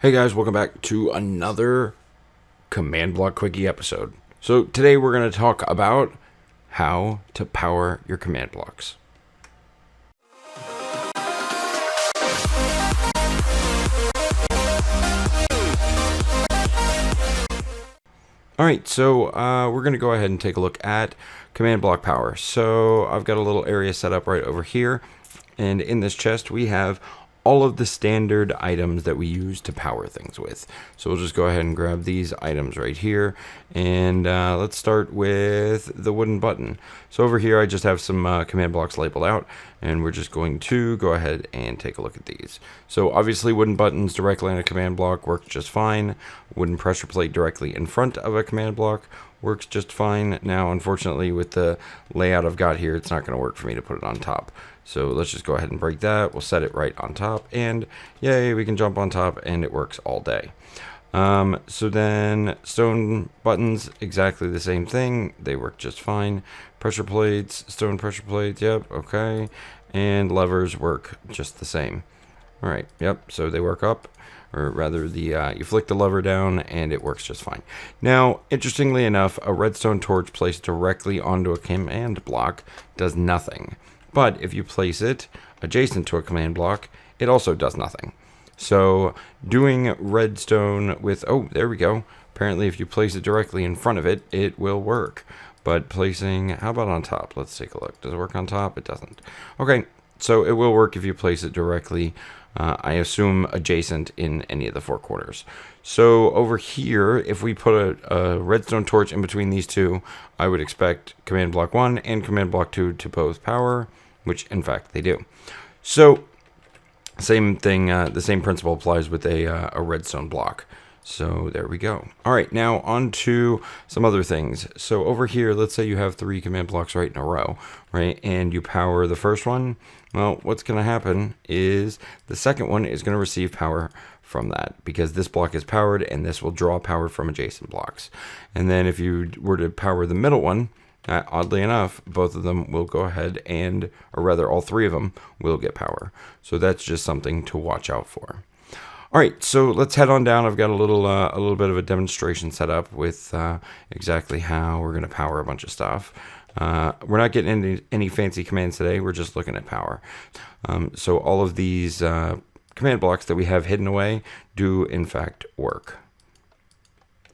Hey guys, welcome back to another command block quickie episode. So today we're going to talk about how to power your command blocks. Alright, so we're going to go ahead and take a look at command block power. So I've got a little area set up right over here, and in this chest we have all of the standard items that we use to power things with. So we'll just go ahead and grab these items right here, and let's start with the wooden button. So over here I just have some command blocks labeled out, and we're just going to go ahead and take a look at these. So obviously wooden buttons directly on a command block works just fine. Wooden pressure plate directly in front of a command block works just fine. Now unfortunately with the layout I've got here, it's not going to work for me to put it on top. So let's just go ahead and break that. We'll set it right on top, and yay, we can jump on top, and it works all day. So then stone buttons, exactly the same thing. They work just fine. Pressure plates, stone pressure plates, yep, okay. And levers work just the same. All right, yep, so they work up, or rather you flick the lever down and it works just fine. Now, interestingly enough, a redstone torch placed directly onto a command block does nothing. But if you place it adjacent to a command block, it also does nothing. So doing redstone with, oh, there we go. Apparently if you place it directly in front of it, it will work. But placing, how about on top? Let's take a look. Does it work on top? It doesn't. Okay, so it will work if you place it directly, I assume adjacent in any of the four corners. So over here, if we put a redstone torch in between these two, I would expect command block 1 and command block 2 to both power, which in fact they do. So same thing, the same principle applies with a redstone block. So there we go. All right, now on to some other things. So over here, let's say you have 3 command blocks right in a row, right? And you power the first one. Well, what's going to happen is the second one is going to receive power from that, because this block is powered and this will draw power from adjacent blocks. And then if you were to power the middle one, oddly enough, both of them will go ahead and, or rather all 3 of them will get power. So that's just something to watch out for. All right, so let's head on down. I've got a little bit of a demonstration set up with exactly how we're going to power a bunch of stuff. We're not getting any fancy commands today. We're just looking at power. So all of these command blocks that we have hidden away do in fact work.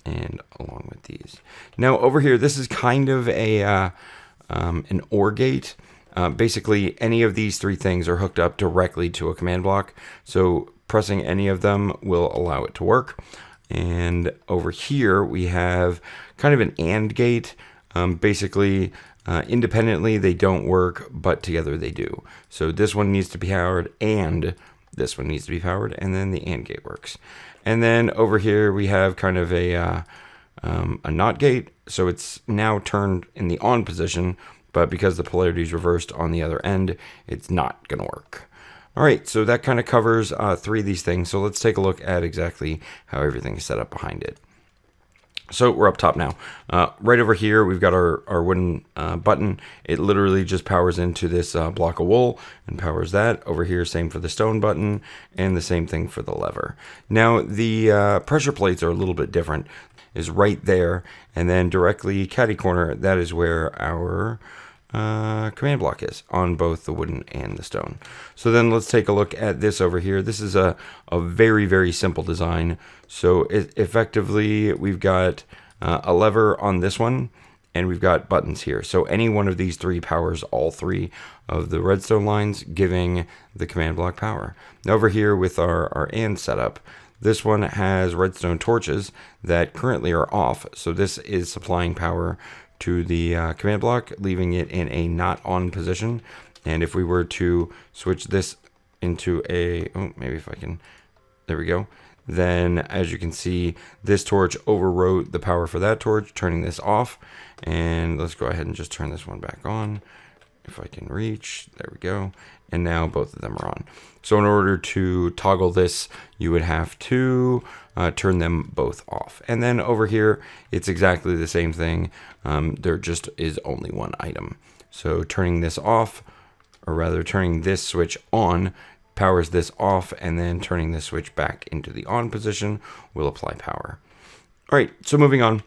And along with these. Now over here, this is kind of a an OR gate. Basically, any of these 3 things are hooked up directly to a command block. So pressing any of them will allow it to work. And over here, we have kind of an AND gate. Basically, independently, they don't work, but together they do. So this one needs to be powered, and this one needs to be powered, and then the AND gate works. And then over here, we have kind of a NOT gate. So it's now turned in the on position, but because the polarity is reversed on the other end, it's not going to work. All right, so that kind of covers 3 of these things. So let's take a look at exactly how everything is set up behind it. So we're up top now. Right over here, we've got our wooden button. It literally just powers into this block of wool and powers that. Over here, same for the stone button, and the same thing for the lever. Now, the pressure plates are a little bit different. Is right there, and then directly catty corner, that is where our command block is on both the wooden and the stone. So then let's take a look at this over here. This is a very, very simple design. So effectively, we've got a lever on this one, and we've got buttons here. So any one of these 3 powers all 3 of the redstone lines, giving the command block power. Now over here with our AND setup, this one has redstone torches that currently are off. So this is supplying power to the command block, leaving it in a not on position. And if we were to switch this into a, oh, maybe if I can, there we go. Then as you can see, this torch overrode the power for that torch, turning this off. And let's go ahead and just turn this one back on. If I can reach, there we go. And now both of them are on. So in order to toggle this, you would have to turn them both off. And then over here, it's exactly the same thing. There just is only one item. So turning this off, or rather turning this switch on, powers this off, and then turning this switch back into the on position will apply power. All right, so moving on.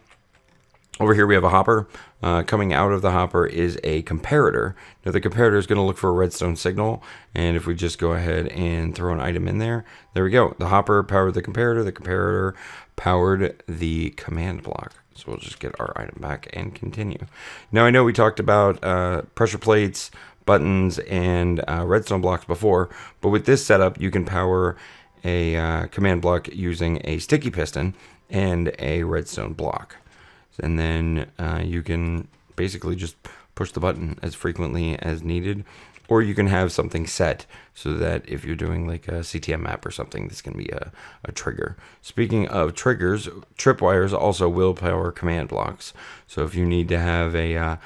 Over here we have a hopper. Coming out of the hopper is a comparator. Now the comparator is going to look for a redstone signal, and if we just go ahead and throw an item in there, there we go. The hopper powered the comparator powered the command block. So we'll just get our item back and continue. Now I know we talked about pressure plates, buttons, and redstone blocks before, but with this setup you can power a command block using a sticky piston and a redstone block. And then you can basically just push the button as frequently as needed, or you can have something set so that if you're doing like a CTM map or something, this can be a trigger. Speaking of triggers, tripwires also will power command blocks. So if you need to have a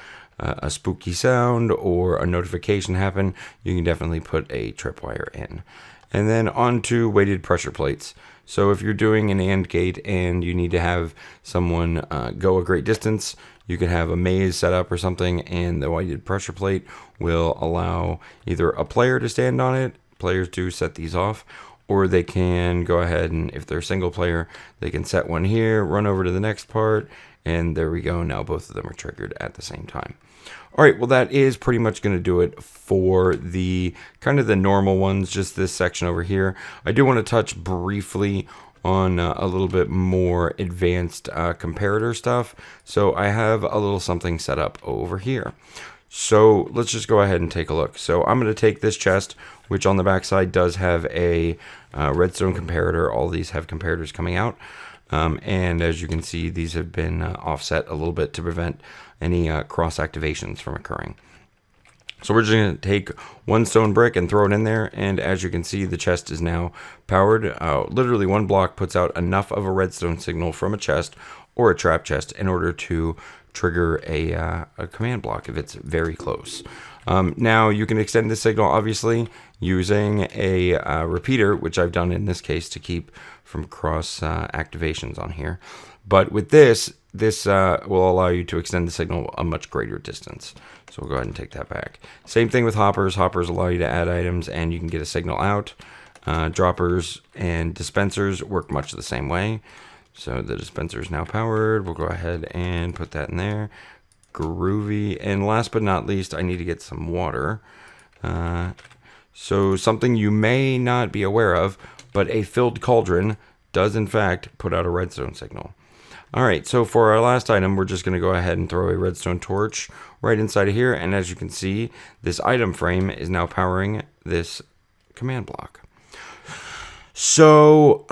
spooky sound or a notification happen, you can definitely put a tripwire in. And then onto weighted pressure plates. So if you're doing an AND gate and you need to have someone go a great distance, you could have a maze set up or something, and the weighted pressure plate will allow either a player to stand on it, players do set these off, or they can go ahead and if they're single player, they can set one here, run over to the next part, and there we go. Now both of them are triggered at the same time. All right, well, that is pretty much going to do it for the kind of the normal ones, just this section over here. I do want to touch briefly on a little bit more advanced comparator stuff. So I have a little something set up over here. So let's just go ahead and take a look. So I'm going to take this chest, which on the backside does have a redstone comparator. All these have comparators coming out. And as you can see, these have been offset a little bit to prevent any cross activations from occurring. So we're just going to take one stone brick and throw it in there, and as you can see, the chest is now powered. Literally one block puts out enough of a redstone signal from a chest or a trap chest in order to trigger a command block if it's very close. Now you can extend the signal obviously using a repeater, which I've done in this case to keep from cross activations on here. But with this will allow you to extend the signal a much greater distance. So we'll go ahead and take that back. Same thing with hoppers. Hoppers allow you to add items and you can get a signal out. Droppers and dispensers work much the same way. So the dispenser is now powered. We'll go ahead and put that in there. Groovy. And last but not least, I need to get some water. So something you may not be aware of, but a filled cauldron does in fact put out a redstone signal. All right, so for our last item, we're just going to go ahead and throw a redstone torch right inside of here. And as you can see, this item frame is now powering this command block. So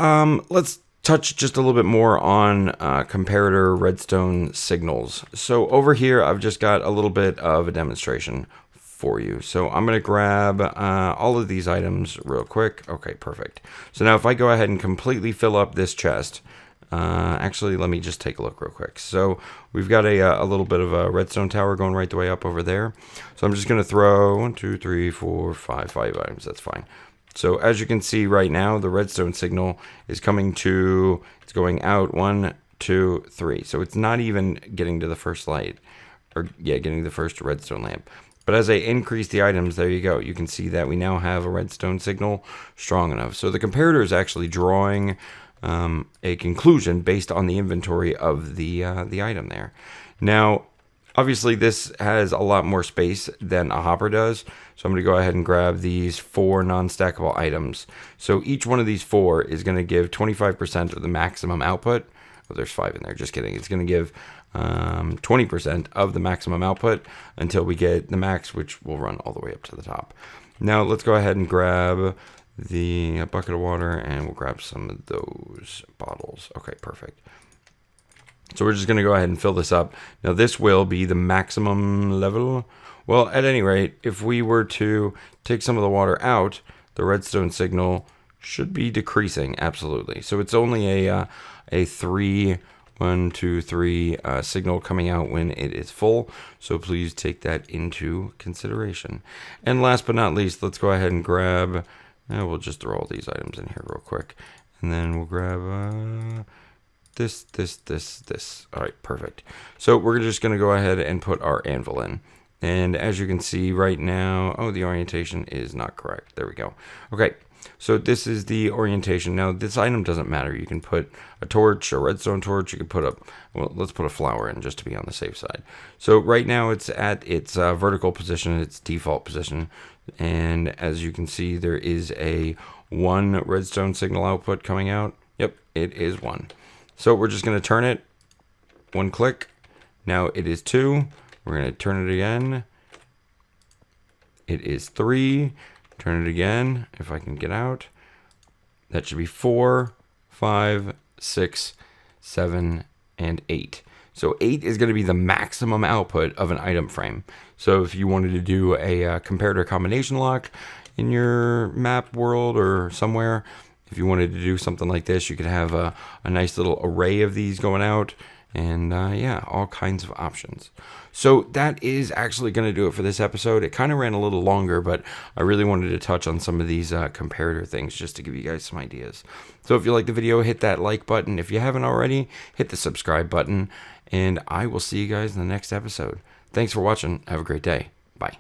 let's touch just a little bit more on comparator redstone signals. So over here, I've just got a little bit of a demonstration for you. So I'm going to grab all of these items real quick. Okay, perfect. So now if I go ahead and completely fill up this chest, actually, let me just take a look real quick. So we've got a little bit of a redstone tower going right the way up over there. So I'm just going to throw 1, 2, 3, 4, 5 items. That's fine. So as you can see right now, the redstone signal is coming to, it's going out 1, 2, 3. So it's not even getting to the first light, or yeah, getting the first redstone lamp. But as I increase the items, there you go. You can see that we now have a redstone signal strong enough. So the comparator is actually drawing a conclusion based on the inventory of the item there. Now, obviously, this has a lot more space than a hopper does. So I'm going to go ahead and grab these 4 non-stackable items. So each one of these 4 is going to give 25% of the maximum output. Oh, there's 5 in there. Just kidding. It's going to give 20% of the maximum output until we get the max, which will run all the way up to the top. Now let's go ahead and grab the bucket of water, and we'll grab some of those bottles. Okay, perfect. So we're just going to go ahead and fill this up. Now this will be the maximum level. Well, at any rate, if we were to take some of the water out, the redstone signal should be decreasing, absolutely. So it's only a 3, 1, 2, 3 signal coming out when it is full. So please take that into consideration. And last but not least, let's go ahead and grab, we'll just throw all these items in here real quick. And then we'll grab this. All right, perfect. So we're just going to go ahead and put our anvil in. And as you can see right now, oh, the orientation is not correct. There we go. Okay, So this is the orientation. Now this item doesn't matter. You can put a torch, a redstone torch. You can put up, well, let's put a flower in just to be on the safe side. So right now it's at its vertical position, its default position. And as you can see, there is a 1 redstone signal output coming out. Yep, it is 1. So we're just going to turn it 1 click. Now it is 2. We're going to turn it again. It is 3. Turn it again, if I can get out. That should be 4, 5, 6, 7, and 8. So 8 is going to be the maximum output of an item frame. So if you wanted to do a comparator combination lock in your map world or somewhere, if you wanted to do something like this, you could have a nice little array of these going out. And yeah, all kinds of options. So that is actually going to do it for this episode. It kind of ran a little longer, but I really wanted to touch on some of these comparator things just to give you guys some ideas. So if you like the video, hit that like button. If you haven't already, hit the subscribe button. And I will see you guys in the next episode. Thanks for watching. Have a great day. Bye.